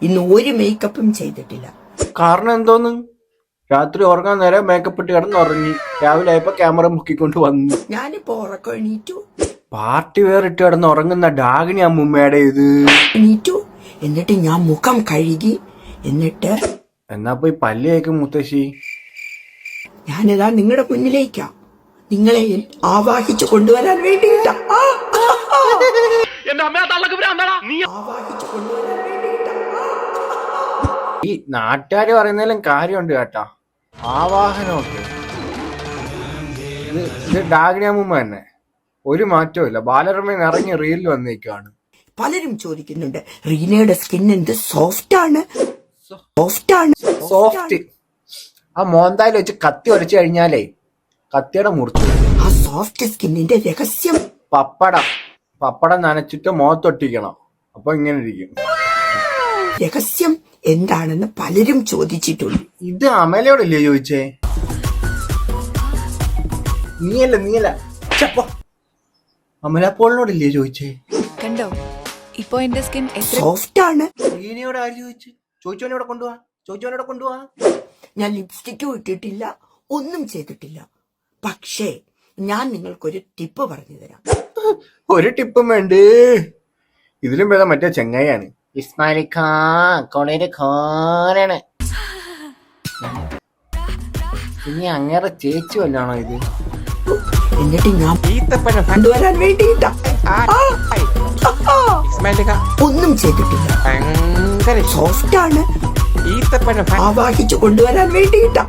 ഇന്ന് ഒരു മേക്കപ്പും ചെയ്തിട്ടില്ല. കാരണം എന്തോന്ന്? രാത്രി ഉറങ്ങാൻ നേരം മേക്കപ്പ് ഇട്ട് കിടന്ന് ഉറങ്ങി. രാവിലെ ആയപ്പോ ക്യാമറ മുക്കിക്കൊണ്ട് വന്നു. ഞാനിപ്പോ ഉറക്കം എണീറ്റു. പാർട്ടി വെയർ ഇട്ട് കിടന്ന് ഉറങ്ങുന്ന ഡാഗിനി അമ്മൂമ്മയുടെ ഇത് എണീറ്റു. എന്നിട്ട് ഞാൻ മുഖം കഴുകി. എന്നിട്ട് എന്നാ പോയി പല്ല് തേക്കും മുത്തശ്ശി. ഞാനിതാ നിങ്ങളുടെ മുന്നിലേക്കാ നിങ്ങളെ ആവാഹിച്ചു കൊണ്ടുവരാൻ വേണ്ടിയിട്ടാ. ആവാഹിച്ചു കൊണ്ടുവരാൻ വേണ്ടിയിട്ടാ. ഈ നാട്ടുകാര് പറയുന്നതിലും കാര്യമുണ്ട് കേട്ടാ. ആവാഹനമൊക്കെ ഇത് ഡാഗിനി അമ്മൂമ്മ തന്നെ, ഒരു മാറ്റവും ഇല്ല. ബാലരമയിൽ ഇറങ്ങി റീലിൽ വന്നേക്കാണ്. പലരും ചോദിക്കുന്നുണ്ട് റീനയുടെ സ്കിൻ എന്ത് സോഫ്റ്റ് ആണ്. സോഫ്റ്റ് ആ മോന്തായിൽ വെച്ച് കത്തി ഉരച്ചു കഴിഞ്ഞാലേ കത്തിയുടെ മുറിച്ചു. ആ സോഫ്റ്റ് സ്കിന്നിന്റെ രഹസ്യം പപ്പടം നനച്ചിട്ട് മുഖത്തൊട്ടിക്കണം. അപ്പൊ ഇങ്ങനെ ഇരിക്കും. രഹസ്യം എന്താണെന്ന് പലരും ചോദിച്ചിട്ടുണ്ട്. ഇത് അമലയോടല്ലേ ചോദിച്ചേ? നീയല്ല അമലപ്പോളിനോടല്ലേ ചോദിച്ചേ? കണ്ടോ ഇപ്പൊ എന്റെ സ്കിൻ സോഫ്റ്റ് ആണ്. റീനയോട് ആര് ചോദിച്ചു? ചോദിച്ചോനോടെ കൊണ്ടുപോവാ. ഞാൻ ലിപ്സ്റ്റിക്കും ഇട്ടിട്ടില്ല, ഒന്നും ചെയ്തിട്ടില്ല. പക്ഷേ ഞാൻ നിങ്ങൾക്കൊരു ടിപ്പ് പറഞ്ഞു തരാം. ഒരു ടിപ്പും വേണ്ടേ. ഇതിലും ഭേദം മറ്റേ ചെങ്ങായാണ്. ഇസ്മാലിക്കാണ്. ഇനി അങ്ങേറെ ചേച്ചി വല്ലാണോ ഇത്? എന്നിട്ട് ഞാൻ കൊണ്ടുവരാൻ വേണ്ടിയിട്ടാ. ഒന്നും ചെയ്തിട്ടില്ല. സോഫ്റ്റ് ആണ്. ആവാഹിച്ചു കൊണ്ടുവരാൻ വേണ്ടിയിട്ടാ.